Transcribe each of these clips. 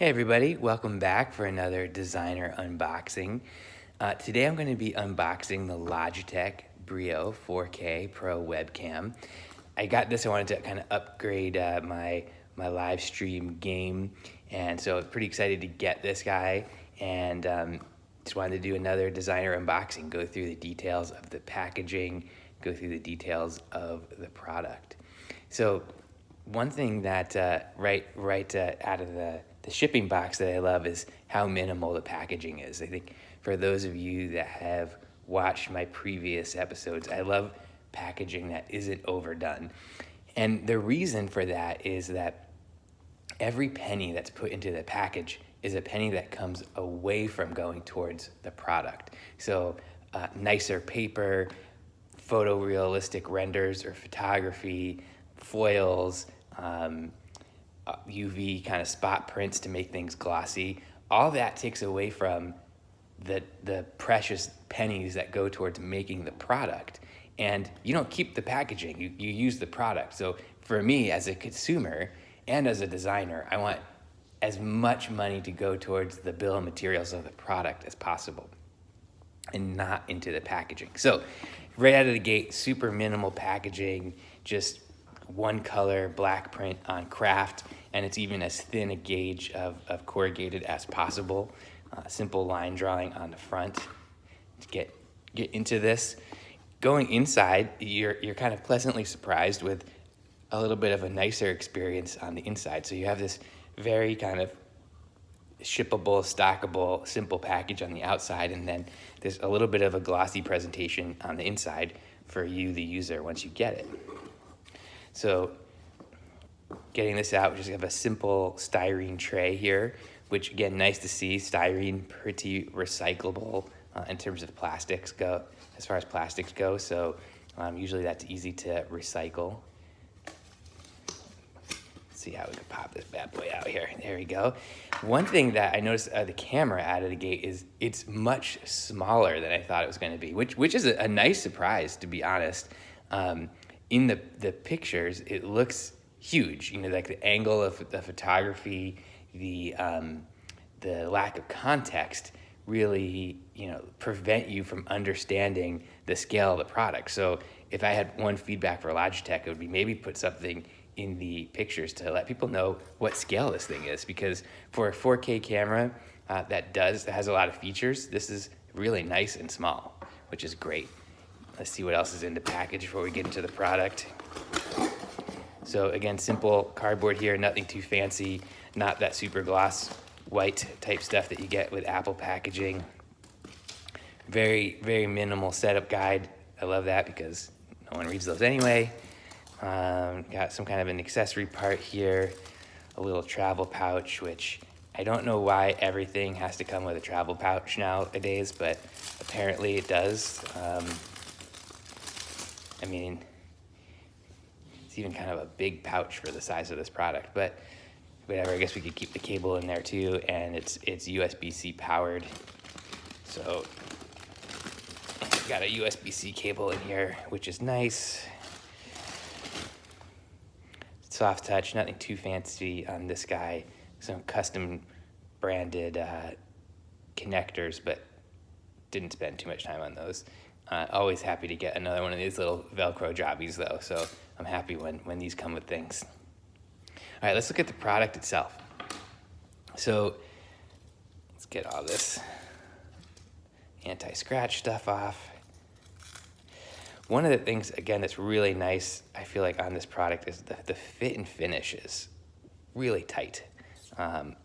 Hey everybody, welcome back for another designer unboxing. Today I'm going to be unboxing the Logitech Brio 4K Pro webcam. I got this, I wanted to kind of upgrade my live stream game, and so I'm pretty excited to get this guy, and just wanted to do another designer unboxing, go through the details of the packaging, go through the details of the product. So one thing that right out of the shipping box that I love is how minimal the packaging is. I think for those of you that have watched my previous episodes, I love packaging that isn't overdone. And the reason for that is that every penny that's put into the package is a penny that comes away from going towards the product. So nicer paper, photorealistic renders or photography, foils, UV kind of spot prints to make things glossy. All that takes away from the precious pennies that go towards making the product. And you don't keep the packaging, you use the product. So for me as a consumer and as a designer, I want as much money to go towards the bill of materials of the product as possible and not into the packaging. So right out of the gate, super minimal packaging, just one color black print on craft, and it's even as thin a gauge of corrugated as possible. Simple line drawing on the front to get into this. Going inside, you're kind of pleasantly surprised with a little bit of a nicer experience on the inside. So you have this very kind of shippable, stockable, simple package on the outside, and then there's a little bit of a glossy presentation on the inside for you, the user, once you get it. So getting this out, we just have a simple styrene tray here, which again, nice to see. Styrene, pretty recyclable in terms of plastics go, as far as plastics go. So usually that's easy to recycle. See how we can pop this bad boy out here. There we go. One thing that I noticed the camera out of the gate is it's much smaller than I thought it was going to be, which is a nice surprise, to be honest. In the pictures, it looks huge. You know, like the angle of the photography, the lack of context really, prevent you from understanding the scale of the product. So if I had one feedback for Logitech, it would be maybe put something in the pictures to let people know what scale this thing is, because for a 4K camera that has a lot of features, this is really nice and small, which is great. Let's see what else is in the package before we get into the product. So again, simple cardboard here, nothing too fancy, not that super gloss white type stuff that you get with Apple packaging. Very, very minimal setup guide. I love that because no one reads those anyway. Got some kind of an accessory part here, a little travel pouch, which I don't know why everything has to come with a travel pouch nowadays, but apparently it does. I mean, it's even kind of a big pouch for the size of this product, but whatever, I guess we could keep the cable in there too, and it's USB-C powered. So got a USB-C cable in here, which is nice. Soft touch, nothing too fancy on this guy. Some custom branded connectors, but didn't spend too much time on those. Always happy to get another one of these little Velcro jobbies though, so I'm happy when these come with things. All right, let's look at the product itself. So let's get all this anti-scratch stuff off. One of the things, again, that's really nice, I feel like, on this product is the fit and finish is really tight. A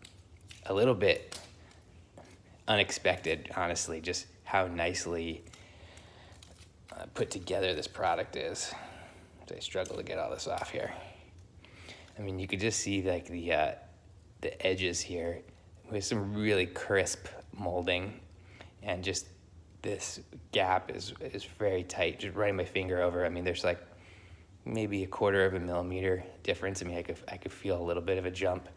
little bit unexpected, honestly, just how nicely put together this product is. I struggle to get all this off here. I mean, you could just see like the edges here with some really crisp molding, and just this gap is very tight. Just running my finger over, I mean, there's like maybe a 1/4 of a millimeter difference. I mean, I could feel a little bit of a jump,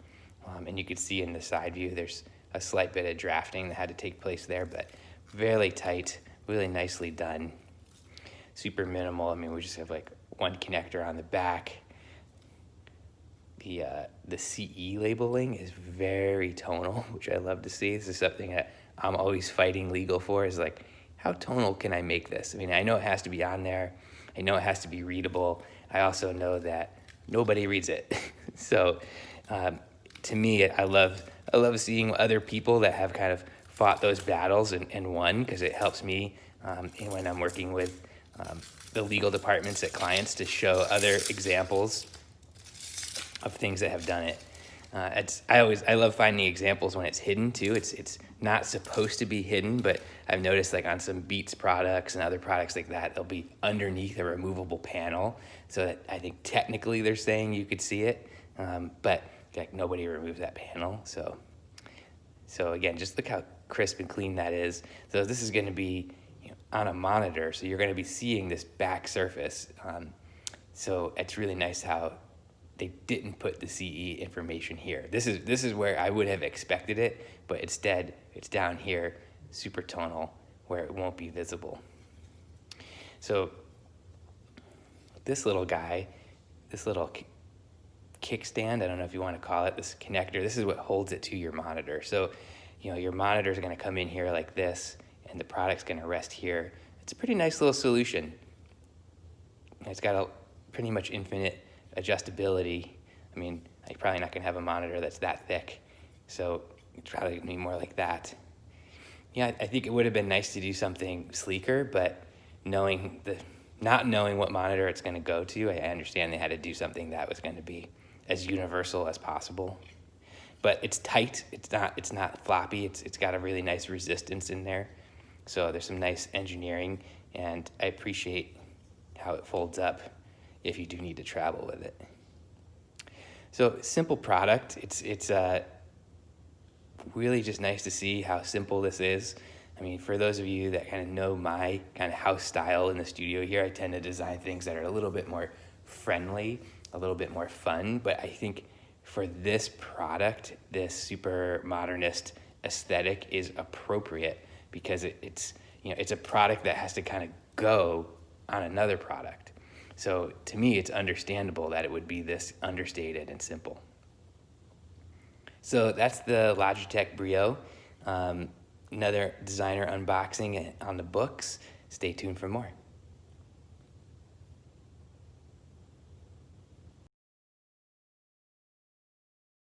and you could see in the side view there's a slight bit of drafting that had to take place there, but very tight, really nicely done. Super minimal. I mean, we just have like one connector on the back. the CE labeling is very tonal, which I love to see. This is something that I'm always fighting legal for, is like, how tonal can I make this? I mean, I know it has to be on there. I know it has to be readable. I also know that nobody reads it. So to me, I love seeing other people that have kind of fought those battles and won, because it helps me and when I'm working with the legal departments at clients to show other examples of things that have done it. I love finding examples when it's hidden too. It's not supposed to be hidden, but I've noticed like on some Beats products and other products like that, they'll be underneath a removable panel, so that I think technically they're saying you could see it, but like nobody removes that panel. So again, just look how crisp and clean that is. So this is going to be on a monitor, so you're going to be seeing this back surface. So it's really nice how they didn't put the CE information here. This is where I would have expected it, but instead it's down here, super tonal, where it won't be visible. So this little guy, this little kickstand, I don't know if you want to call it, this connector, this is what holds it to your monitor. So, your monitor is going to come in here like this, and the product's going to rest here. It's a pretty nice little solution. It's got a pretty much infinite adjustability. I mean, you're probably not going to have a monitor that's that thick, so it's probably going to be more like that. Yeah, I think it would have been nice to do something sleeker, but not knowing what monitor it's going to go to, I understand they had to do something that was going to be as universal as possible. But it's tight. It's not floppy. It's got a really nice resistance in there. So there's some nice engineering, and I appreciate how it folds up if you do need to travel with it. So simple product. It's really just nice to see how simple this is. I mean, for those of you that kind of know my kind of house style in the studio here, I tend to design things that are a little bit more friendly, a little bit more fun. But I think for this product, this super modernist aesthetic is appropriate, because it's a product that has to kind of go on another product. So to me, it's understandable that it would be this understated and simple. So that's the Logitech Brio. Another designer unboxing on the books. Stay tuned for more.